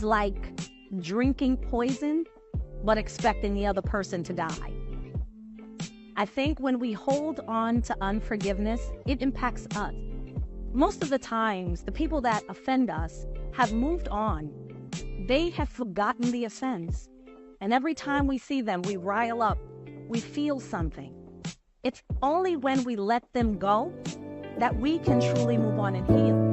like drinking poison, but expecting the other person to die. I think when we hold on to unforgiveness, it impacts us. Most of the times, the people that offend us have moved on. They have forgotten the offense. And every time we see them, we rile up. We feel something. It's only when we let them go that we can truly move on and heal.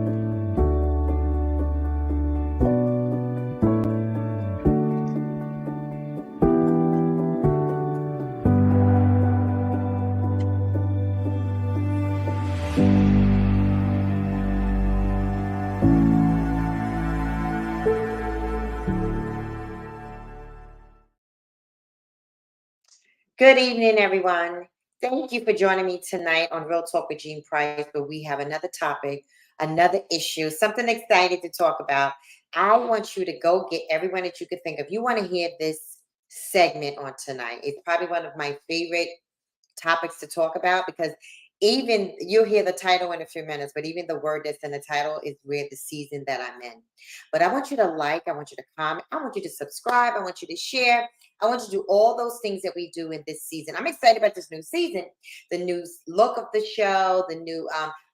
Good evening, everyone. Thank you for joining me tonight on Real Talk with Jean Price, where we have another topic, another issue, something exciting to talk about. I want you to go get everyone that you could think of. You want to hear this segment on tonight. It's probably one of my favorite topics to talk about because even you'll hear the title in a few minutes, but even the word that's in the title is where the season that I'm in. But I want you to like, I want you to comment, I want you to subscribe, I want you to share, I want you to do all those things that we do in this season. I'm excited about this new season, the new look of the show, the new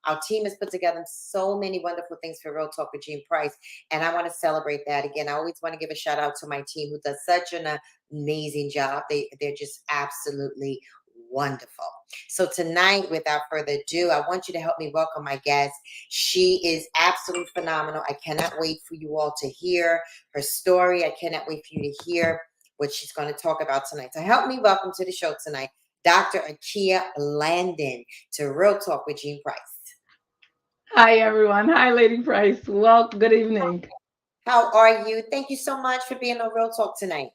our team has put together so many wonderful things for Real Talk with Jean Price, and I want to celebrate that again. I always want to give a shout out to my team who does such an amazing job. They're just absolutely wonderful. So tonight, without further ado, I want you to help me welcome my guest. She is absolutely phenomenal. I cannot wait for you all to hear her story. I cannot wait for you to hear what she's going to talk about tonight. So help me welcome to the show tonight, Dr. Akia Blandon, to Real Talk with Jean Price. Hi, everyone. Hi, Lady Price. Well, good evening. How are you? Thank you so much for being on Real Talk tonight.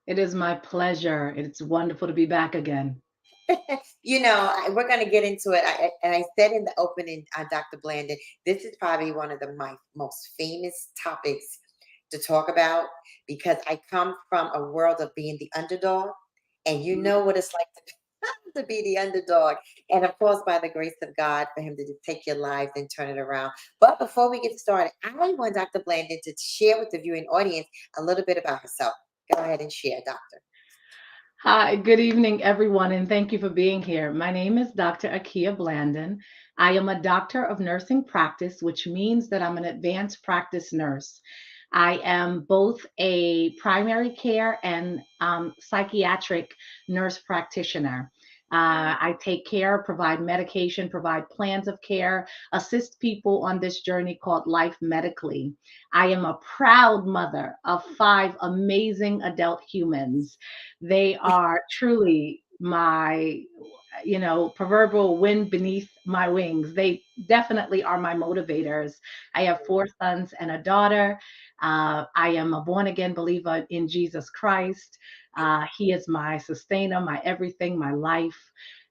It is my pleasure. It's wonderful to be back again. We're going to get into it. And I said in the opening, Dr. Blandon, this is probably one of my most famous topics to talk about because I come from a world of being the underdog, and you know what it's like to be the underdog. And of course, by the grace of God, for Him to just take your lives and turn it around. But before we get started, I want Dr. Blandon to share with the viewing audience a little bit about herself. Go ahead and share, Doctor. Hi, good evening, everyone, and thank you for being here. My name is Dr. Akia Blandon. I am a doctor of nursing practice, which means that I'm an advanced practice nurse. I am both a primary care and psychiatric nurse practitioner. I take care, provide medication, provide plans of care, assist people on this journey called Life Medically. I am a proud mother of 5 amazing adult humans. They are truly my, proverbial wind beneath my wings. They definitely are my motivators. I have 4 sons and a daughter. I am a born again believer in Jesus Christ. He is my sustainer, my everything, my life.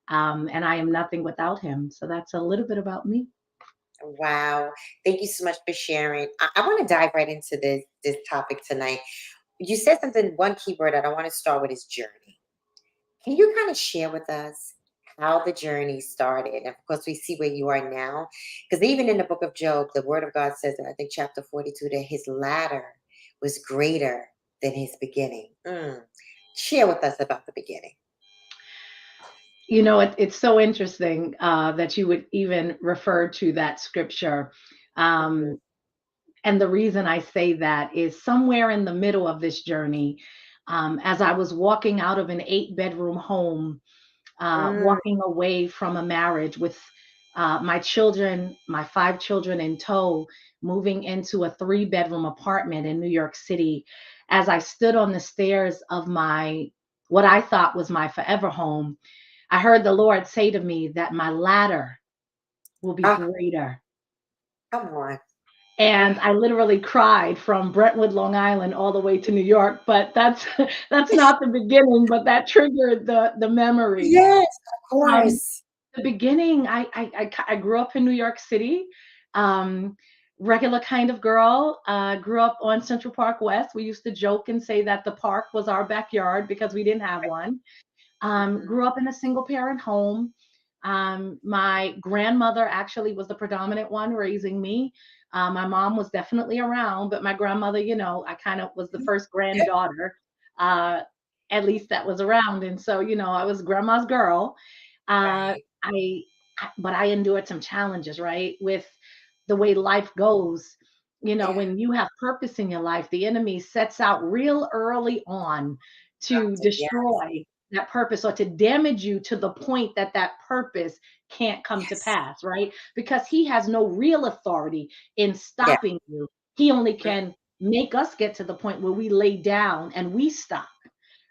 And I am nothing without him. So that's a little bit about me. Wow. Thank you so much for sharing. I want to dive right into this topic tonight. You said something, one keyword that I want to start with is journey. Can you kind of share with us how the journey started? And of course, we see where you are now. Because even in the book of Job, the word of God says, in I think chapter 42, that his ladder was greater than his beginning. Share with us about the beginning. It's so interesting that you would even refer to that scripture. Mhm. Um, and the reason I say that is somewhere in the middle of this journey, as I was walking out of an 8-bedroom home, Mm, walking away from a marriage with my children, my 5 children in tow, moving into a 3-bedroom apartment in New York City. As I stood on the stairs of what I thought was my forever home, I heard the Lord say to me that my ladder will be ah, greater. come on. And Ah. I literally cried from Brentwood, Long Island, all the way to New York. But that's that's not the beginning. But that triggered the memory. Yes, of Um, course. the beginning, I grew up in New York City. Um, Regular kind of girl. Grew up on Central Park West. We used to joke and say that the park was our backyard because we didn't have one. Mhm. Grew up in a single parent home. My grandmother actually was the predominant one raising me. My mom was definitely around, but my grandmother, I kind of was the first Yep. granddaughter, uh, at least that was around. And so, I was grandma's girl. Uh, Right. but I endured some challenges, right? With the way life goes, Yeah. when you have purpose in your life, the enemy sets out real early on to Yes. destroy that purpose or to damage you to the point that that purpose can't come to Yes. pass, right? Because he has no real authority in Yeah. stopping you. He only Mm. can make us get to the point where we lay down and we stop,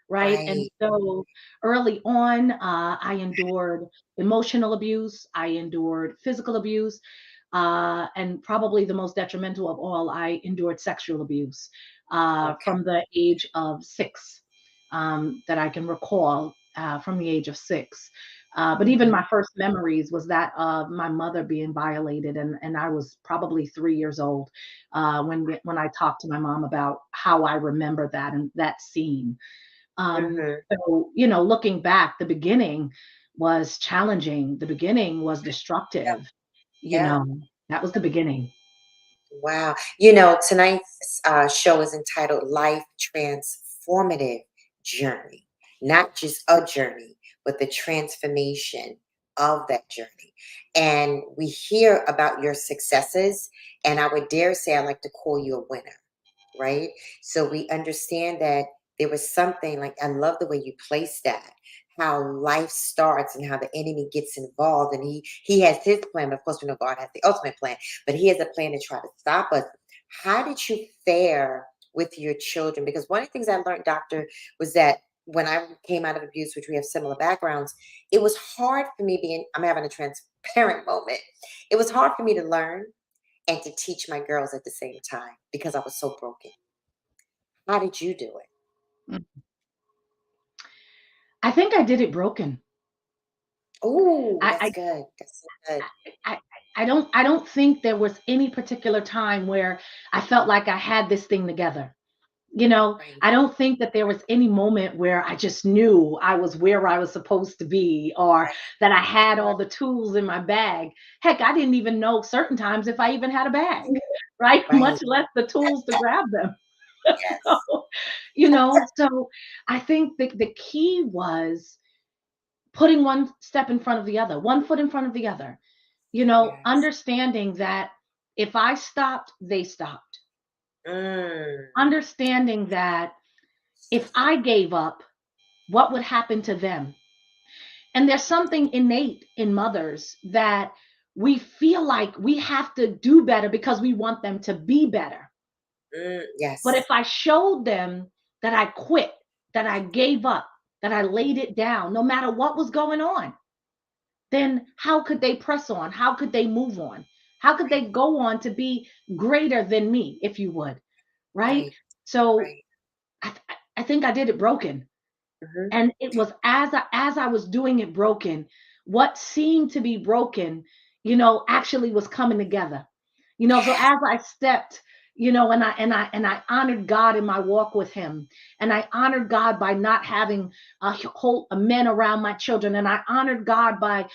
right? And Right. so early on, I endured emotional abuse, I endured physical abuse, and probably the most detrimental of all, I endured sexual abuse Okay. from the age of 6, that I can recall, from the age of 6. But even Mhm. my first memories was that of my mother being violated, and I was probably 3 years old when I talked to my mom about how I remember that and that scene. Mhm. So, looking back, the beginning was challenging. The beginning was Yep. destructive. You Yep. know, that was the beginning. Wow. Tonight's show is entitled Life Transformative Journey. Not just a journey, but the transformation of that journey. And we hear about your successes, and I would dare say I like to call you a winner, right? So we understand that there was something like, I love the way you placed that, how life starts and how the enemy gets involved, and he has his plan, but of course we know God has the ultimate plan, but he has a plan to try to stop us. How did you fare with your children? Because one of the things I learned, doctor, was that when I came out of abuse, which we have similar backgrounds, it was hard for me being, I'm having a transparent moment. It was hard for me to learn and to teach my girls at the same time because I was so broken. How did you do it? Mm. I think I did it broken. Oh, I that's good. That's so good. I I don't think there was any particular time where I felt like I had this thing together. Right. I don't think that there was any moment where I just knew I was where I was supposed to be or Right. that I had all the tools in my bag. Heck, I didn't even know certain times if I even had a bag, right? Right. Much less the tools to grab them. Yes. So, so I think the key was putting one step in front of the other, one foot in front of the other, Yes. understanding that if I stopped, they stopped. Mm. Understanding that if I gave up, what would happen to them? And there's something innate in mothers that we feel like we have to do better because we want them to be better. But Yes. if I showed them that I quit, that I gave up, that I laid it down, no matter what was going on, then how could they press on? How could they move on? How could they Right. go on to be greater than me, if you would? Right? Right. So Right. I think I did it broken. Hmm. And it was as I was doing it broken, what seemed to be broken, actually was coming together. So Yes. as I stepped, and I honored God in my walk with him. And I honored God by not having a men around my children. And I honored God by,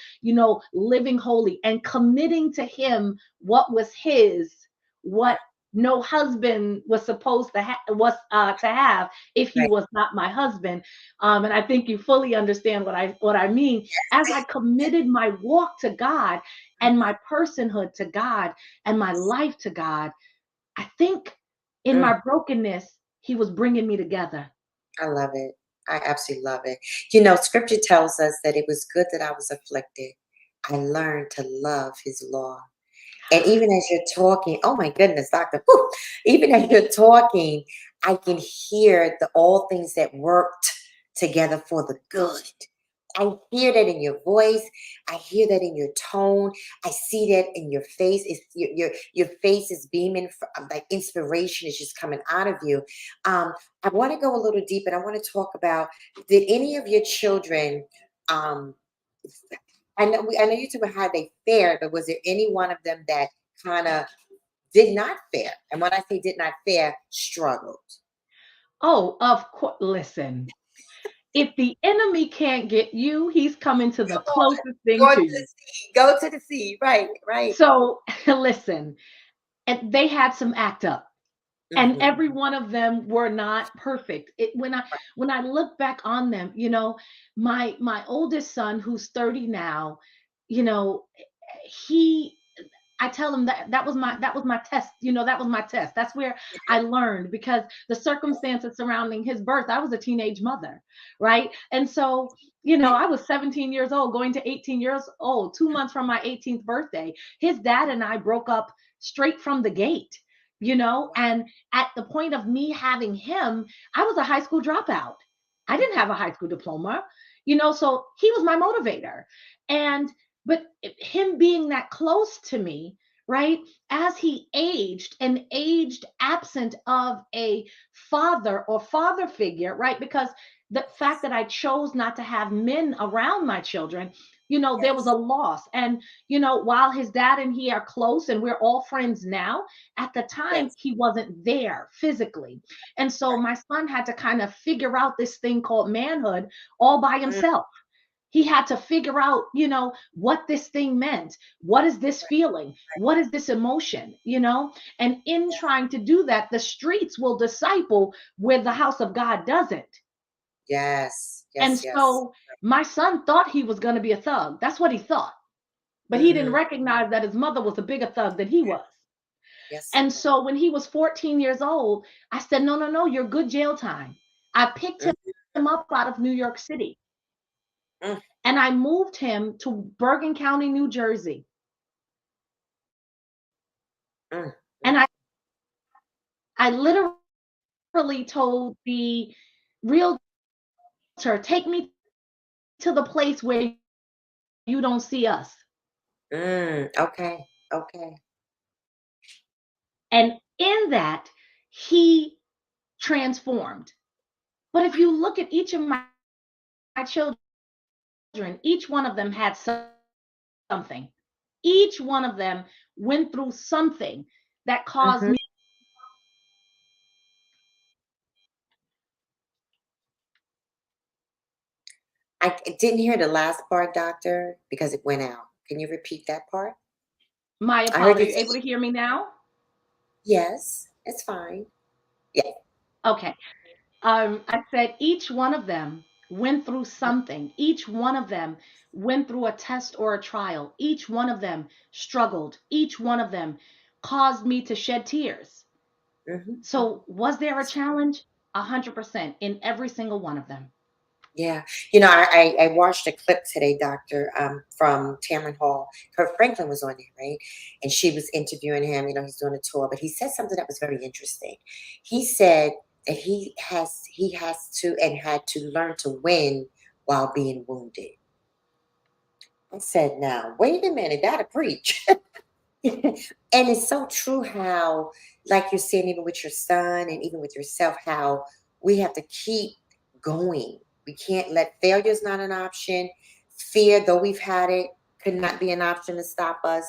living holy and committing to him what was his, what no husband was supposed to have if he Right. was not my husband. And I think you fully understand what I mean. As I committed my walk to God and Mhm. my personhood to God and my life to God, I think in Mm. my brokenness, he was bringing me together. I love it. I absolutely love it. Scripture tells us that it was good that I was afflicted. I learned to love his law. And even as you're talking, oh my goodness, doctor, whew, even as you're talking, I can hear the all things that worked together for the good. I hear that in your voice. I hear that in your tone. I see that in your face. It's your face is beaming, like inspiration is just coming out of you. I want to go a little deep, and I want to talk about, did any of your children um, I know you talk about how they fared, but was there any one of them that kind of did not fare? And when I say did not fare, struggled. Oh, of course. Listen, if the enemy can't get you, he's coming to the Come on, closest thing go to to you. the sea. Go to the sea. Right, right. So listen, and they had some act up. And every one of them were not perfect. When I look back on them, my oldest son, who's 30 now, you know, he I tell him that was my test. That was my test. That's where I learned, because the circumstances surrounding his birth, I was a teenage mother, right? And so, I was 17 years old, going to 18 years old, 2 months from my 18th birthday. His dad and I broke up straight from the gate, and at the point of me having him, I was a high school dropout. I didn't have a high school diploma, so he was my motivator. And but him being that close to me, right, as he aged and aged absent of a father or father figure, right, because the fact that I chose not to have men around my children, there was a loss. And, while his dad and he are close and we're all friends now, at the time, he wasn't there physically. And so my son had to kind of figure out this thing called manhood all by himself. He had to figure out, what this thing meant. What is this feeling? What is this emotion? And in trying to do that, the streets will disciple where the house of God doesn't. Yes, And yes, yes. so my son thought he was going to be a thug. That's what he thought. But he didn't recognize that his mother was a bigger thug than he was. Yes. And so when he was 14 years old, I said, no, no, no, you're good jail time. I picked him up out of New York City. And I moved him to Bergen County, New Jersey. And I literally told the realtor, take me to the place where you don't see us. Okay. Okay. And in that, he transformed. But if you look at each of my children, each one of them had something. Each one of them went through something that caused me. I didn't hear the last part, doctor, because it went out. Can you repeat that part? My I heard apologies. Are you you say able to hear me now? yes. It's fine. Yeah. Okay. I said each one of them went through something. Each one of them went through a test or a trial. Each one of them struggled. Each one of them caused me to shed tears. So, was there a challenge? 100% in every single one of them. Yeah. I watched a clip today, doctor, from Tamron Hall. Kurt Franklin was on there, right? And she was interviewing him. He's doing a tour, but he said something that was very interesting. He said that he has to and had to learn to win while being wounded. I said, now, wait a minute, that'll preach. And it's so true how, like you're saying, even with your son and even with yourself, how we have to keep going. We can't let failure's not an option. Fear, though we've had it, could not be an option to stop us.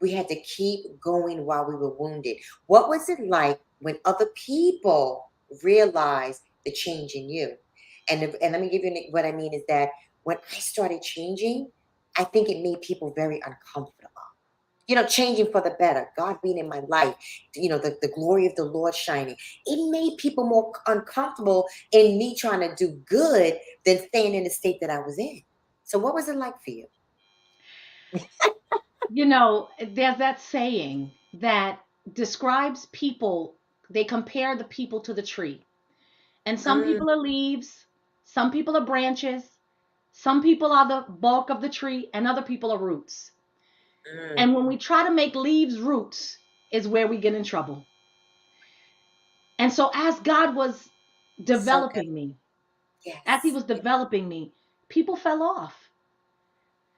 We had to keep going while we were wounded. What was it like when other people realized the change in you? And let me give you what I mean is that when I started changing, I think it made people very uncomfortable. Changing for the better, God being in my life, the glory of the Lord shining. It made people more uncomfortable in me trying to do good than staying in the state that I was in. So what was it like for you? There's that saying that describes people, they compare the people to the tree. And some Mm, people are leaves, some people are branches, some people are the bulk of the tree, and other people are roots. mm, And when we try to make leaves roots, is where we get in trouble. And so, as God was so good. developing me, as He Yes. was developing me, people fell off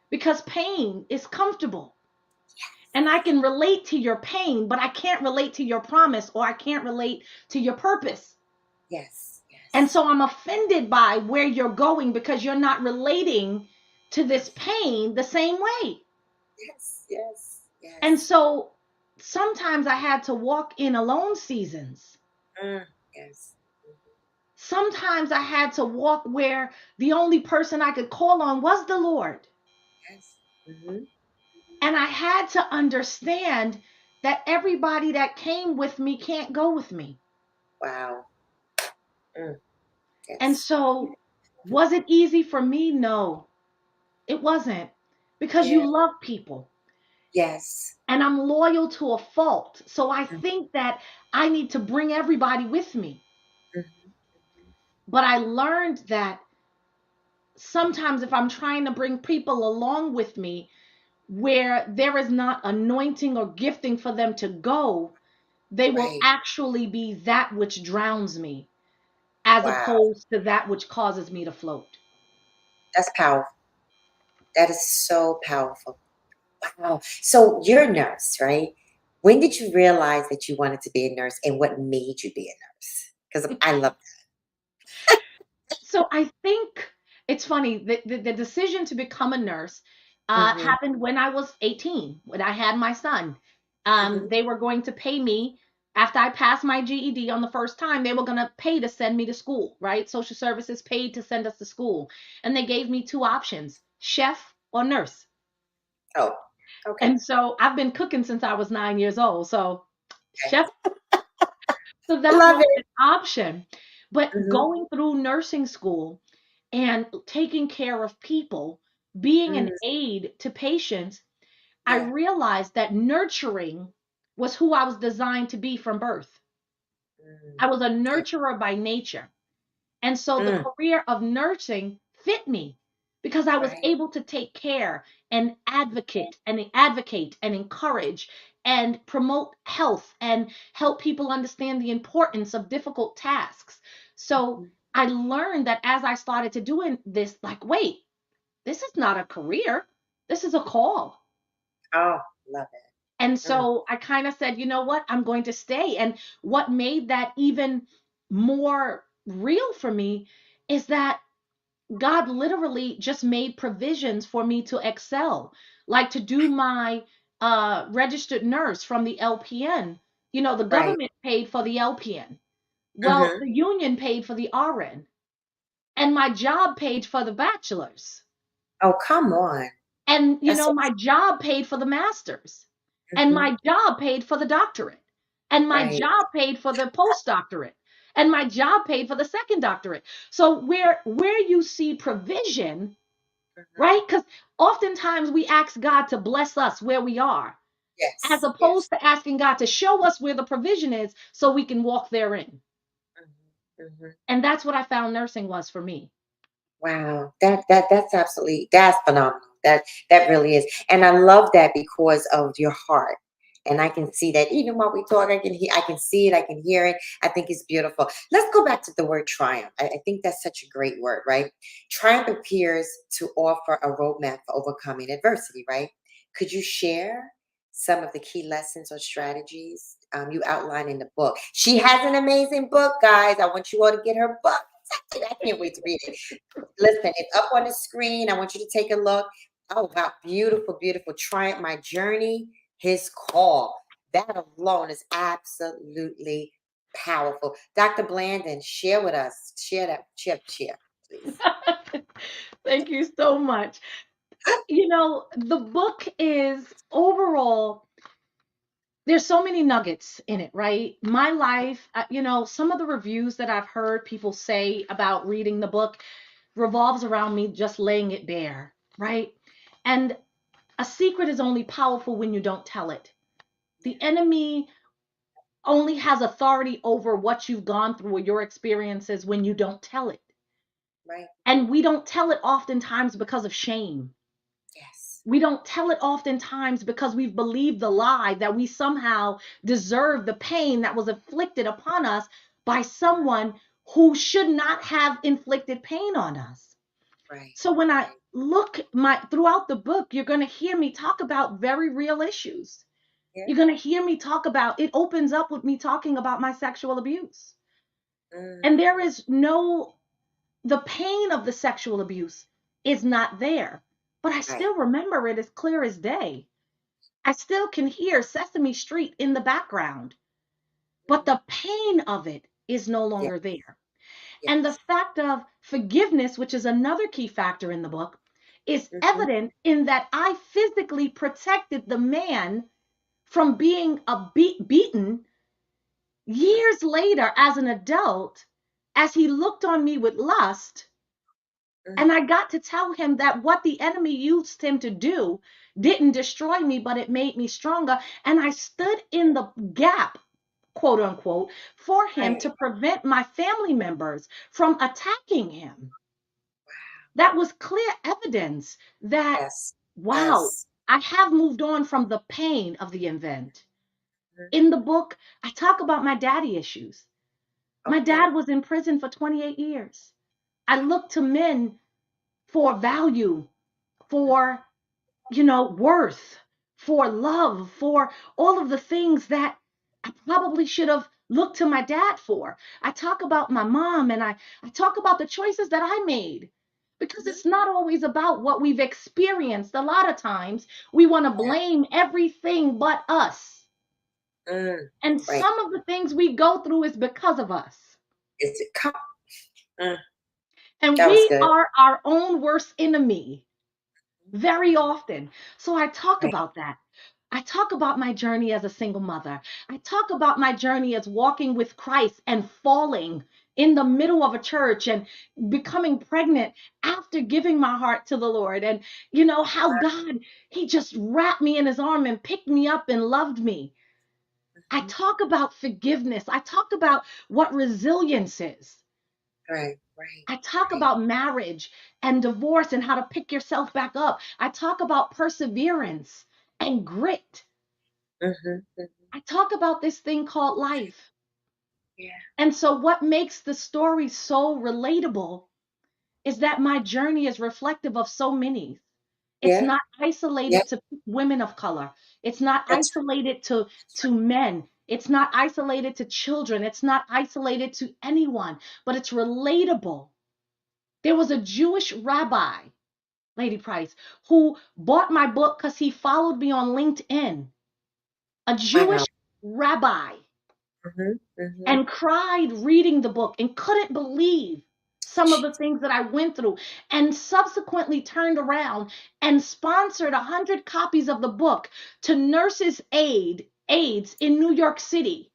because pain is comfortable. And I can relate to your pain, but I can't relate to your promise, or I can't relate to your purpose. Yes. And Yes. so I'm offended by where you're going because you're not relating to this pain the same way. Yes. Yes. And Yes. so sometimes I had to walk in alone seasons. Yes. Sometimes I had to walk where the only person I could call on was the Lord. Yes. Mm-hmm. And I had to understand that everybody that came with me can't go with me. Wow. Mm, And yes. so, was it easy for me? No, it wasn't, because Yeah. you love people Yes. and I'm loyal to a fault. So I Mm, think that I need to bring everybody with me. mhm. But I learned that sometimes if I'm trying to bring people along with me where there is not anointing or gifting for them to go, they will Right. actually be that which drowns me as Wow. opposed to that which causes me to float. That's powerful. That is so powerful. Wow. So you're a nurse, right? When did you realize that you wanted to be a nurse and what made you be a nurse? Because I love So I think it's funny that the decision to become a nurse that. Hmm. happened when I was 18, when I had my son. Hmm. They were going to pay me after I passed my GED on the first time. They were going to pay to send me to school, right? Social services paid to send us to school. And they gave me two options, chef or nurse. Oh, okay. And so I've been cooking since I was 9 years old. So Okay. chef, so that Love was it. an option. But Hmm. going through nursing school and taking care of people, being an Mm, aid to patients, I yeah. realized that nurturing was who I was designed to be from birth. Mm, I was a yeah. nurturer by nature. And so the Mm, career of nursing fit me because I was right. able to take care and advocate and encourage and promote health and help people understand the importance of difficult tasks. So Mhm. I learned that as I started to doing this, like, wait, this is not a career. This is a call. Oh, love it. And Mm, so I kind of said, you know what? I'm going to stay. And what made that even more real for me is that God literally just made provisions for me to excel, like to do my registered nurse from the LPN. You know, the right. government paid for the LPN. Well, Hmm. the union paid for the RN, and my job paid for the bachelor's. Oh, come on. And, That's so. my job paid for the master's, and Hmm. my job paid for the doctorate, and my Right. job paid for the postdoctorate, and my job paid for the second doctorate. So where you see provision, Hmm. right? Because oftentimes we ask God to bless us where we are, as Yes. Yes. opposed to asking God to show us where the provision is so we can walk therein. Hmm. Hmm. And that's what I found nursing was for me. Wow, that's absolutely that's phenomenal. That really is, and I love that because of your heart. And I can see that even while we talk, I can see it, I can hear it. I think it's beautiful. Let's go back to the word triumph. I think that's such a great word, right? Triumph appears to offer a roadmap for overcoming adversity, right? Could you share some of the key lessons or strategies you outline in the book? She has an amazing book, guys. I want you all to get her book. I can't wait to read it. Listen, it's up on the screen. I want you to take a look. Oh, wow. Beautiful, beautiful. Triumph My Journey, His Call. That alone is absolutely powerful. Dr. Blandon, share with us. Share that. Share, please. Thank you so much. The book is overall, there's so many nuggets in it, right? My life, some of the reviews that I've heard people say about reading the book revolves around me just laying it bare, right? And a secret is only powerful when you don't tell it. Yeah, The enemy only has authority over what you've gone through or your experiences when you don't tell it. right. And we don't tell it oftentimes because of shame. Yes. We don't tell it oftentimes because we've believed the lie that we somehow deserve the pain that was inflicted upon us by someone who should not have inflicted pain on us. Right. So when I Right. look my throughout the book, you're going to hear me talk about very real issues. Yeah. You're going to hear me talk about, it opens up with me talking about my sexual abuse. And Mm, there is no, the pain of the sexual abuse is not there, but I right. still remember it as clear as day. I still can hear Sesame Street in the background, but Mm, the pain of it is no yeah. longer there. And the Yes. fact of forgiveness, which is another key factor in the book, is Hmm. evident in that I physically protected the man from being beaten years later as an adult, as he looked on me with lust. And I got to tell him that what the enemy used him to do didn't destroy me, but it made me stronger. And I stood in the gap, quote unquote, for him Right. to prevent my family members from attacking him. That was clear evidence that, Yes. wow, Yes. I have moved on from the pain of the event. Mhm. In the book, I talk about my daddy issues. My Okay. dad was in prison for 28 years. I looked to men for value, for, worth, for love, for all of the things that I probably should have looked to my dad for. I talk about my mom, and I talk about the choices that I made, because Mhm. it's not always about what we've experienced. A lot of times we want to Yeah. blame everything but us. And Right. some of the things we go through is because of us. Is it mm, And that was we good. are our own worst enemy very often. So I talk Right. about that. I talk about my journey as a single mother. I talk about my journey as walking with Christ and falling in the middle of a church and becoming pregnant after giving my heart to the Lord. And how God, he just wrapped me in his arm and picked me up and loved me. I Mhm. talk about forgiveness. I talk about what resilience is. Right. Right. I talk Right. about marriage and divorce and how to pick yourself back up. I talk about perseverance and grit. Mm-hmm. I talk about this thing called life. Yeah. And so, what makes the story so relatable is that my journey is reflective of so many. It's Yeah. not Yeah. isolated to women of color. It's not That's isolated to men. It's not isolated to children. It's not isolated to anyone, but it's relatable. There was a Jewish rabbi, Lady Price, who bought my book because he followed me on LinkedIn. A wow. Jewish rabbi, Mm-hmm. Mm-hmm. and cried reading the book and couldn't believe some of the things that I went through, and subsequently turned around and sponsored 100 copies of the book to Nurses AIDS in New York City,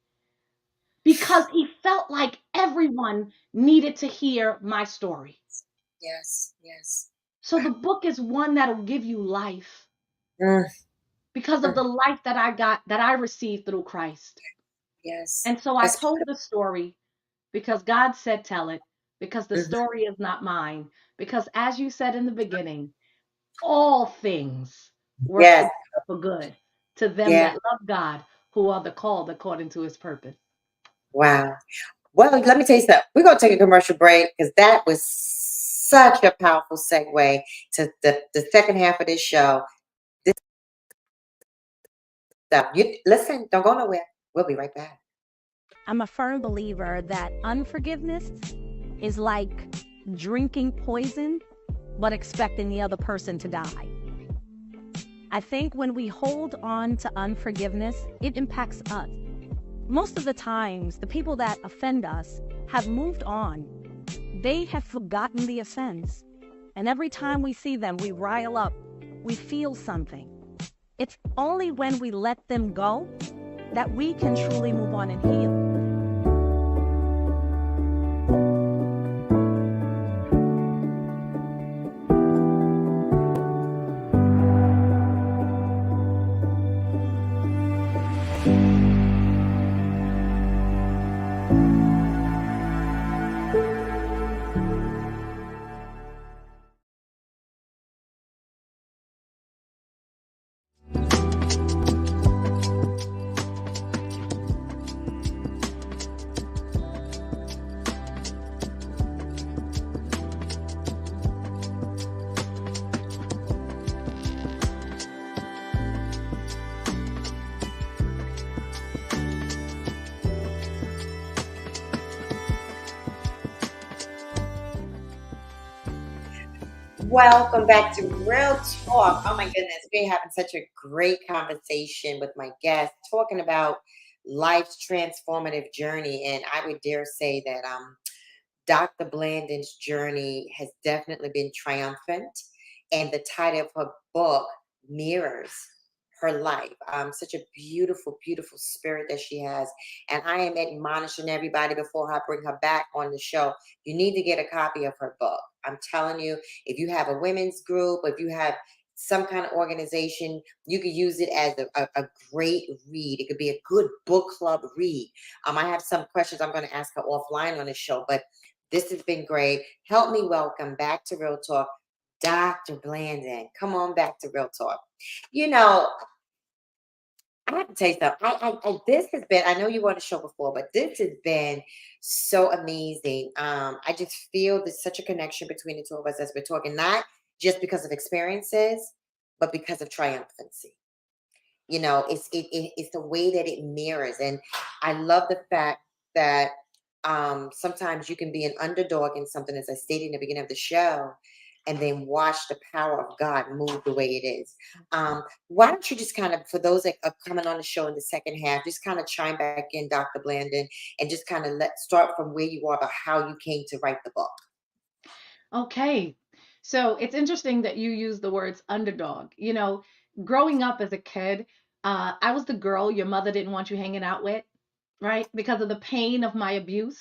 because he felt like everyone needed to hear my story. Yes. Yes. So the book is one that'll give you life, Mm, because of mm, the life that I received through Christ. yes. And so I That's told the story because God said tell it, because the beautiful. story is not mine. Because as you said in the beginning, all things work Yes. together for good to them Yeah. that love God, who are the called according to his purpose. Wow. Well, let me tell you something. We're going to take a commercial break because that was such a powerful segue to the second half of this show. This stuff. You listen, don't go nowhere. We'll be right back. I'm a firm believer that unforgiveness is like drinking poison, but expecting the other person to die. I think when we hold on to unforgiveness, it impacts us. Most of the times, the people that offend us have moved on. They have forgotten the offense. And every time we see them, we rile up, we feel something. It's only when we let them go that we can truly move on and heal. Welcome back to Real Talk. Oh my goodness, we're having such a great conversation with my guest, talking about life's transformative journey. And I would dare say that Dr. Blandon's journey has definitely been triumphant, and the title of her book mirrors her life. Such a beautiful, beautiful spirit that she has. And I am admonishing everybody before I bring her back on the show. You need to get a copy of her book. I'm telling you, if you have a women's group, if you have some kind of organization, you could use it as a great read. It could be a good book club read. I have some questions I'm going to ask her offline on the show, but this has been great. Help me welcome back to Real Talk, Dr. Blandon. Come on back to Real Talk. You know, I have to tell you something. This has been, I know you were on the show before, but this has been so amazing. I just feel there's such a connection between the two of us as we're talking, not just because of experiences, but because of triumphancy. You know, it's the way that it mirrors. And I love the fact that sometimes you can be an underdog in something, as I stated in the beginning of the show, and then watch the power of God move the way it is. Why don't you just kind of, for those that are coming on the show in the second half, just kind of chime back in, Dr. Blandon, and just kind of let start from where you are about how you came to write the book. Okay. So it's interesting that you use the words underdog. Growing up as a kid, I was the girl your mother didn't want you hanging out with, right? Because of the pain of my abuse.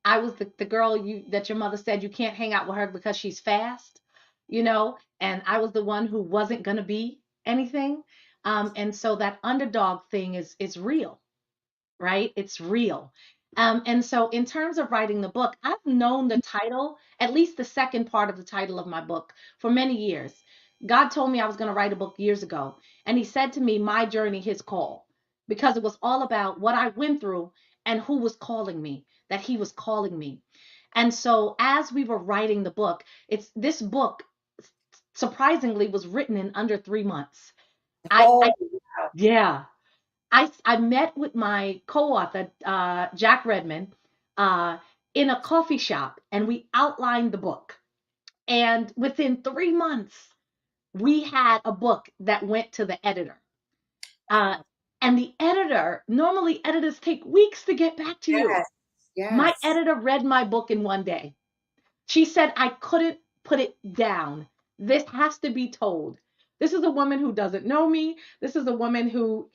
I was the girl that your mother said you can't hang out with her because she's fast, and I was the one who wasn't gonna be anything. And so that underdog thing is real, right? It's real. And so, in terms of writing the book, I've known the title, at least the second part of the title of my book, for many years. God told me I was going to write a book years ago. And He said to me, My journey, His call, because it was all about what I went through and who was calling me, that He was calling me. And so, as we were writing the book, this book surprisingly was written in under 3 months. Oh, Yeah. I met with my co-author, Jack Redman, uh, in a coffee shop, and we outlined the book. And within 3 months, we had a book that went to the editor. Uh, and the editor, normally editors take weeks to get back to you. yes, My yes. editor read my book in one day. She said, I couldn't put it down. This has to be told. This is a woman who doesn't know me. This is a woman who,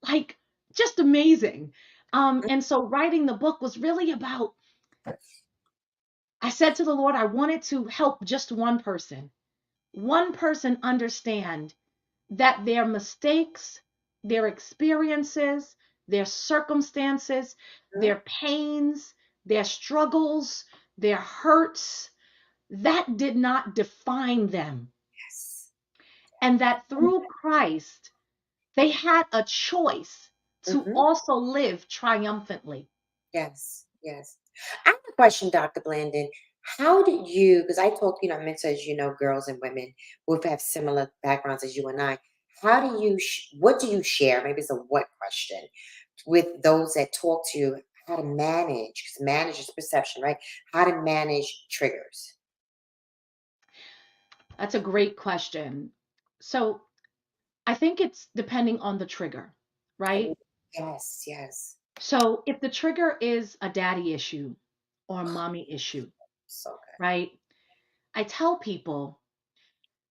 like just amazing. And so writing the book was really about, I said to the Lord, I wanted to help just one person understand that their mistakes, their experiences, their circumstances, Mhm. their pains, their struggles, their hurts, that did not define them. Yes. And that through Christ, they had a choice to Mhm. also live triumphantly. Yes, yes. I have a question, Dr. Blandon. How did you, because I talk, I mentioned, as you know, girls and women who have similar backgrounds as you and I. How do you, what do you share? Maybe it's a what question with those that talk to you, how to manage, because manage is perception, right? How to manage triggers. That's a great question. So I think it's depending on the trigger, right? Oh, yes, yes. So if the trigger is a daddy issue or a mommy issue, So good. right? I tell people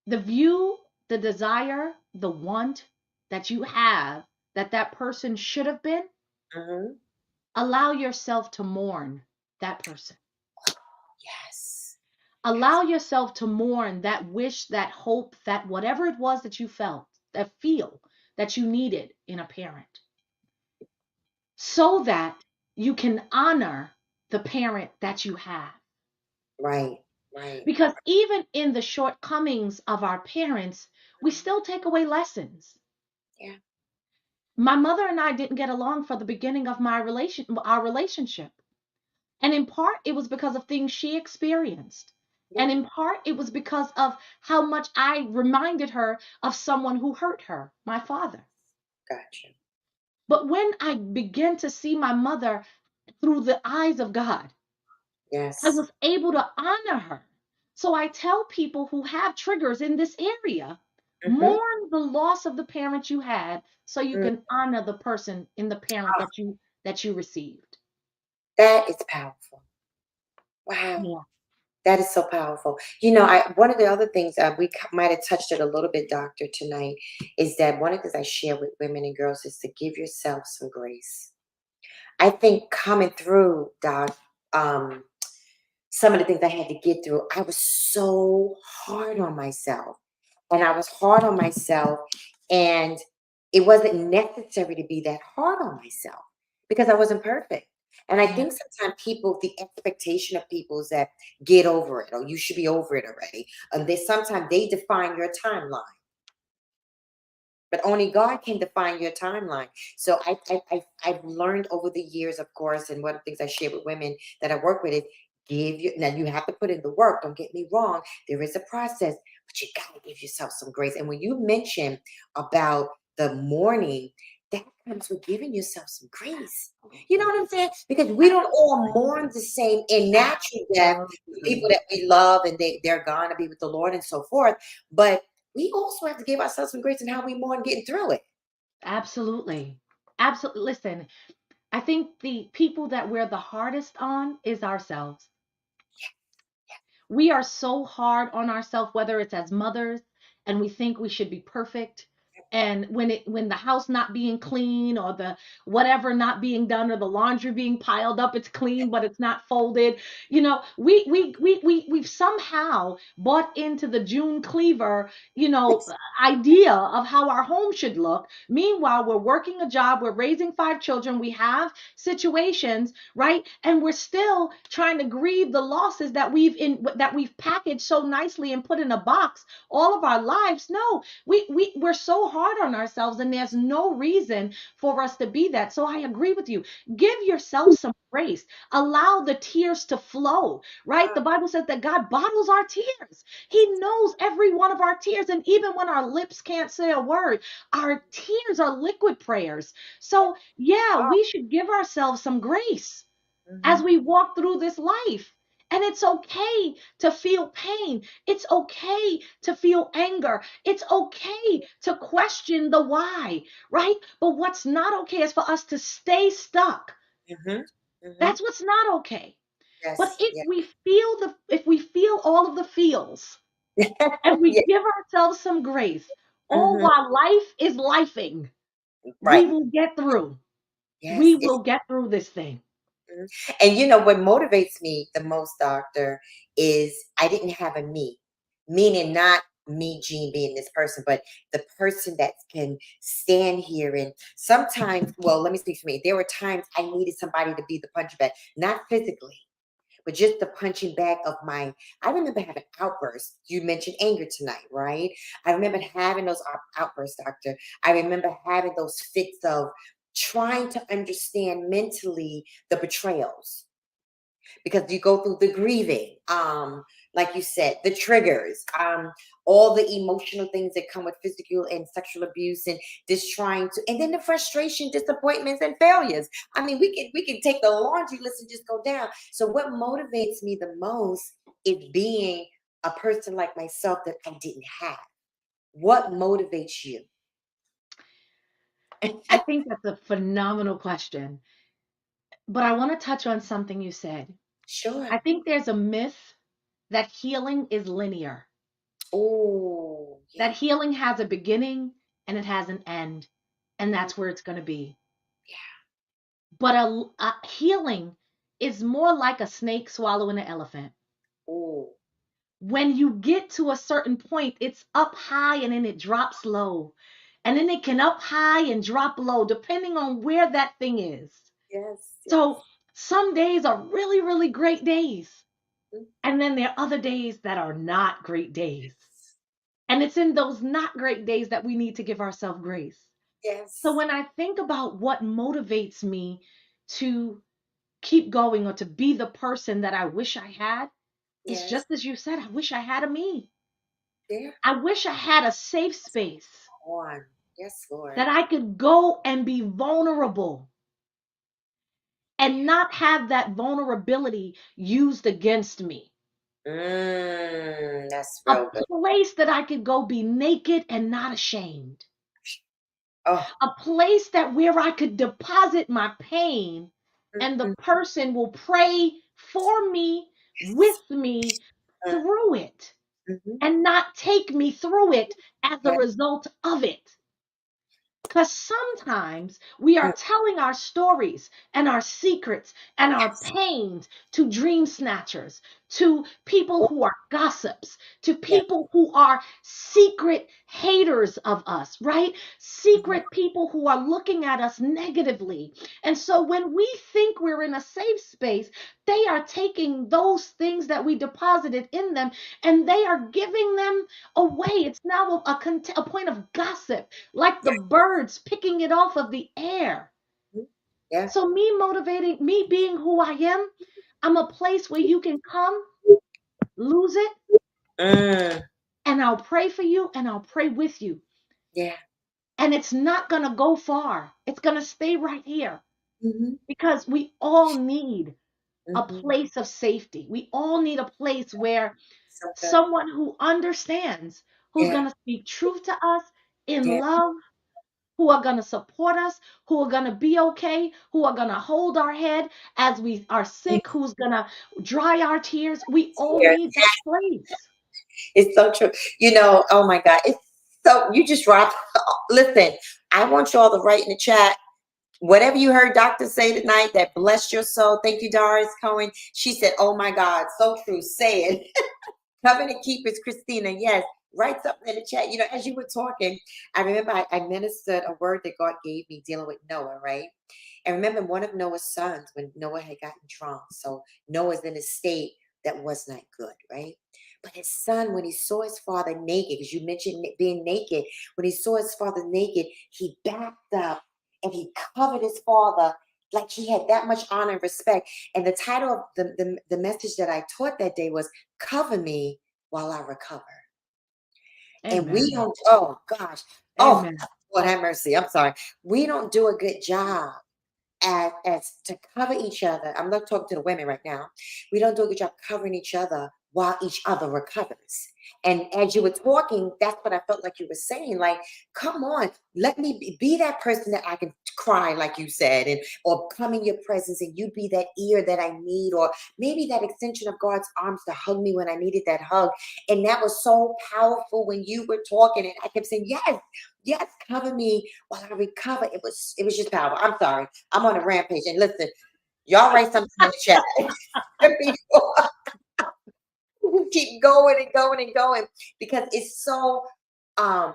the view, the desire, the want that you have that that person should have been, Hmm. allow yourself to mourn that person. Yes, yes. Allow yourself to mourn that wish, that hope, that whatever it was that you felt, that feel that you needed in a parent, so that you can honor the parent that you have. Right, right. Because even in the shortcomings of our parents, we still take away lessons. Yeah. My mother and I didn't get along for the beginning of our relationship. And in part, it was because of things she experienced. Yeah. And in part, it was because of how much I reminded her of someone who hurt her, my father. Gotcha. But when I began to see my mother through the eyes of God, I Yes. was able to honor her. So I tell people who have triggers in this area, Hmm. mourn the loss of the parent you had so you can honor the person in the parent that you received. That is powerful. Wow. Yeah. That is so powerful. One of the other things might have touched it a little bit, doctor, tonight is that one of the things I share with women and girls is to give yourself some grace. I think coming through, doc, um, some of the things I had to get through, I was so hard on myself. And I was hard on myself, and it wasn't necessary to be that hard on myself because I wasn't perfect. And I Yeah. think sometimes people, the expectation of people is that get over it, or you should be over it already. And sometimes they define your timeline, but only God can define your timeline. So I've learned over the years, of course, and one of the things I share with women that I work with is now you have to put in the work. Don't get me wrong. There is a process, but you got to give yourself some grace. And when you mention about the mourning, that comes with giving yourself some grace. You know what I'm saying? Because we don't all mourn the same in natural death. People Absolutely. that we love and they're gone to be with the Lord and so forth. But we also have to give ourselves some grace in how we mourn getting through it. Absolutely. Absolutely. Listen, I think the people that we're the hardest on is ourselves. We are so hard on ourselves, whether it's as mothers and we think we should be perfect. And when the house not being clean or the whatever not being done or the laundry being piled up, it's clean but it's not folded. We've somehow bought into the June Cleaver, idea of how our home should look. Meanwhile, we're working a job, we're raising 5 children, we have situations, right? And we're still trying to grieve the losses that we've packaged so nicely and put in a box all of our lives. No, we're so hard on ourselves, and there's no reason for us to be that. So I agree with you. Give yourself some grace. Allow the tears to flow, right? The Bible says that God bottles our tears. He knows every one of our tears, and even when our lips can't say a word, our tears are liquid prayers. So yeah, we should give ourselves some grace as Mhm. we walk through this life. And it's okay to feel pain. It's okay to feel anger. It's okay to question the why, right? But what's not okay is for us to stay stuck. Mhm. Mhm. That's what's not okay. But Yes. if Yeah. we feel all of the feels and we Yeah. give ourselves some grace, all Mhm. while life is lifing, we Right. will get through. We Yes. will get through this thing. Mhm. And what motivates me the most, doctor, is I didn't have a me, meaning not me, Jean, being this person, but the person that can stand here. And sometimes, well, let me speak for me. There were times I needed somebody to be the punch bag, not physically, but just the punching bag of my. I remember having outbursts. You mentioned anger tonight, right? I remember having those outbursts, doctor. I remember having those fits of trying to understand mentally the betrayals, because you go through the grieving, like you said, the triggers, all the emotional things that come with physical and sexual abuse, and just trying to, and then the frustration, disappointments, and failures. I mean, we can take the laundry list and just go down. So what motivates me the most is being a person like myself that I didn't have. What motivates you? I think that's a phenomenal question. But I want to touch on something you said. Sure. I think there's a myth that healing is linear, Oh, that yeah, healing has a beginning and it has an end, and mm, that's where it's going to be. yeah. But a healing is more like a snake swallowing an elephant. Oh, When you get to a certain point, it's up high and then it drops low. And then it can up high and drop low, depending on where that thing is. yes, So yes. some days are really, really great days. Mm, And then there are other days that are not great days. And it's in those not great days that we need to give ourselves grace. So yes, when I think about what motivates me to keep going or to be the person that I wish I had, it's yes. just as you said, I wish I had a me. There I wish I had a safe space on. Yes, that Lord. I could go and be vulnerable and not have that vulnerability used against me. That's A real good. place that I could go be naked and not ashamed. Oh, A place that where I could deposit my pain and the mm, person will pray for me, yes. with me, Mm, through it mhm. and not take me through it as a Yeah. result of it. Because sometimes we are Mm, telling our stories and our secrets and our yes. pains to dream snatchers, to people Oh, who are gossips, to yeah. people who are secret haters of us, right? Mhm. Secret people who are looking at us negatively. And so when we think we're in a safe space, they are taking those things that we deposited in them and they are giving them away. It's now a point of gossip, like the Yeah. birds picking it off of the air. Mhm. Yeah. So, me motivating, me being who I am, I'm a place where you can come, lose it, Mm, and I'll pray for you and I'll pray with you. yeah. And it's not going to go far, it's going to stay right here Mhm. because we all need a Mhm. place of safety. We all need a place where So good. someone who understands, who's Yeah. going to speak truth to us in Yeah. love, who are going to support us, who are going to be okay, who are going to hold our head as we are Mhm. sick, who's going to dry our tears. We all Yeah. need that place. It's so true. Oh my God. It's so you just dropped. Listen, I want y'all to write in the chat whatever you heard Doctor say tonight that blessed your soul. Thank you, Doris Cohen. She said, "Oh my God, so true." Say it. Covenant keepers, Christina. Yes. Write something in the chat. As you were talking, I remember I ministered a word that God gave me dealing with Noah, right? And remember one of Noah's sons when Noah had gotten drunk. So Noah's in a state that was not good, right? But his son, when he saw his father naked, because you mentioned being naked, when he saw his father naked, he backed up and he covered his father like he had that much honor and respect. And the title of the message that I taught that day was Cover Me While I Recover. And we Amen. don't, oh gosh, oh, Amen. Lord have mercy. I'm sorry. We don't do a good job as to cover each other. I'm not talking to the women right now. We don't do a good job covering each other while each other recovers. And as you were talking, that's what I felt like you were saying. Like, come on, let me be that person that I can cry, like you said, and or come in your presence, and you be that ear that I need, or maybe that extension of God's arms to hug me when I needed that hug. And that was so powerful when you were talking, and I kept saying, yes, yes, cover me while I recover. It was just powerful. I'm sorry. I'm on a rampage. And listen, y'all write something in the chat before we keep going and going and going because it's so um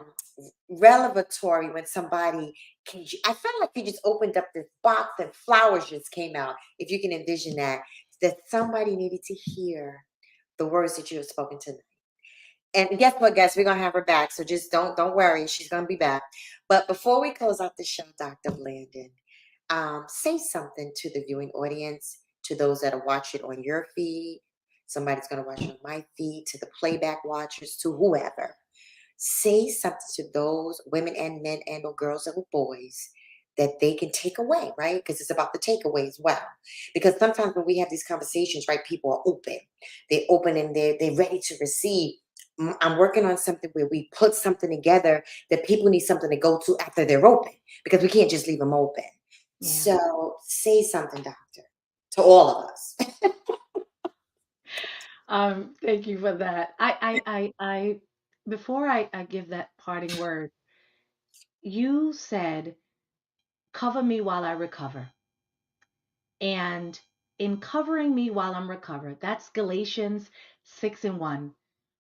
revelatory when somebody I felt like you just opened up this box and flowers just came out. If you can envision that somebody needed to hear the words that you have spoken to them. And guess what, guys? We're gonna have her back. So just don't worry, she's gonna be back. But before we close out the show, Dr. Blandon, say something to the viewing audience, to those that are watching on your feed. Somebody's going to watch on my feed, to the playback watchers, to whoever. Say something to those women and men and or girls and boys that they can take away, right? Because it's about the takeaway as well. Because sometimes when we have these conversations, right, people are open. They're open and they're ready to receive. I'm working on something where we put something together that people need something to go to after they're open because we can't just leave them open. Yeah. So say something, doctor, to all of us. Thank you for that. Before I give that parting word, you said, cover me while I recover. And in covering me while I'm recovered, that's Galatians 6:1.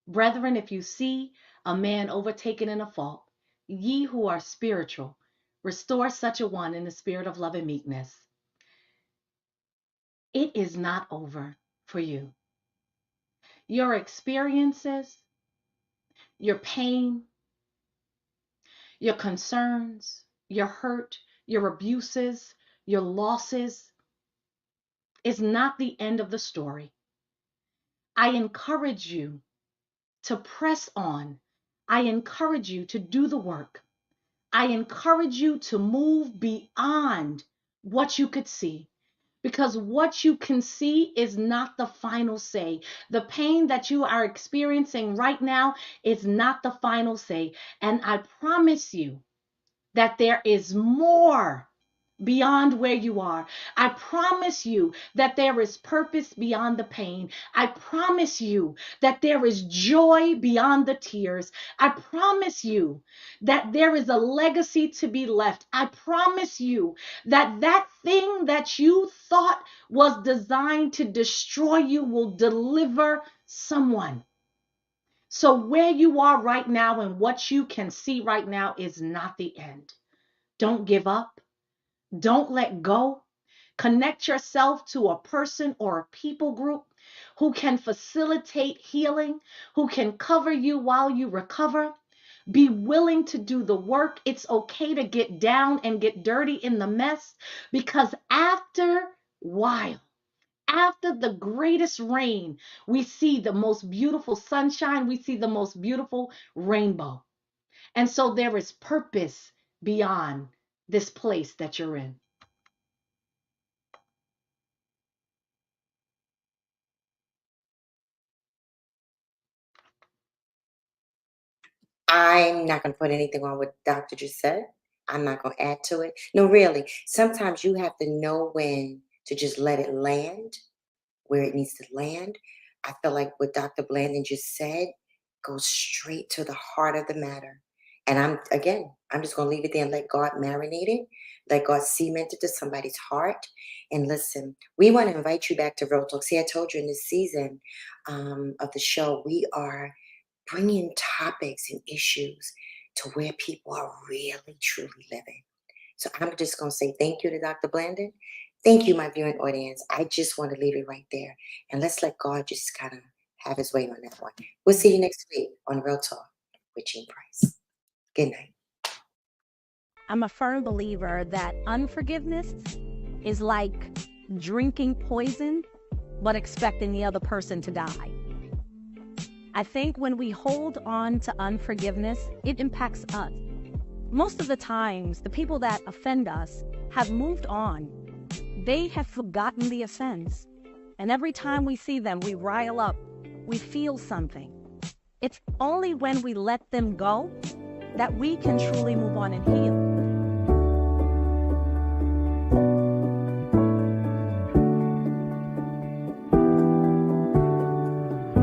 Brethren, if you see a man overtaken in a fault, ye who are spiritual, restore such a one in the spirit of love and meekness. It is not over for you. Your experiences, your pain, your concerns, your hurt, your abuses, your losses is not the end of the story. I encourage you to press on. I encourage you to do the work. I encourage you to move beyond what you could see. Because what you can see is not the final say. The pain that you are experiencing right now is not the final say. And I promise you that there is more beyond where you are. I promise you that there is purpose beyond the pain. I promise you that there is joy beyond the tears. I promise you that there is a legacy to be left. I promise you that that thing that you thought was designed to destroy you will deliver someone. So where you are right now and what you can see right now is not the end. Don't give up. Don't let go. Connect yourself to a person or a people group who can facilitate healing, who can cover you while you recover. Be willing to do the work. It's okay to get down and get dirty in the mess, because after while, after the greatest rain, we see the most beautiful sunshine, we see the most beautiful rainbow. And so there is purpose beyond this place that you're in. I'm not going to put anything on what the doctor just said. I'm not going to add to it. No, really. Sometimes you have to know when to just let it land where it needs to land. I feel like what Dr. Blandon just said goes straight to the heart of the matter. And I'm just going to leave it there and let God marinate it, let God cement it to somebody's heart. And listen, we want to invite you back to Real Talk. See, I told you in this season of the show, we are bringing topics and issues to where people are really, truly living. So I'm just going to say thank you to Dr. Blandon. Thank you, my viewing audience. I just want to leave it right there. And let's let God just kind of have his way on that one. We'll see you next week on Real Talk with Jean Price. Good night. I'm a firm believer that unforgiveness is like drinking poison, but expecting the other person to die. I think when we hold on to unforgiveness, it impacts us. Most of the times, the people that offend us have moved on. They have forgotten the offense. And every time we see them, we rile up. We feel something. It's only when we let them go that we can truly move on and heal.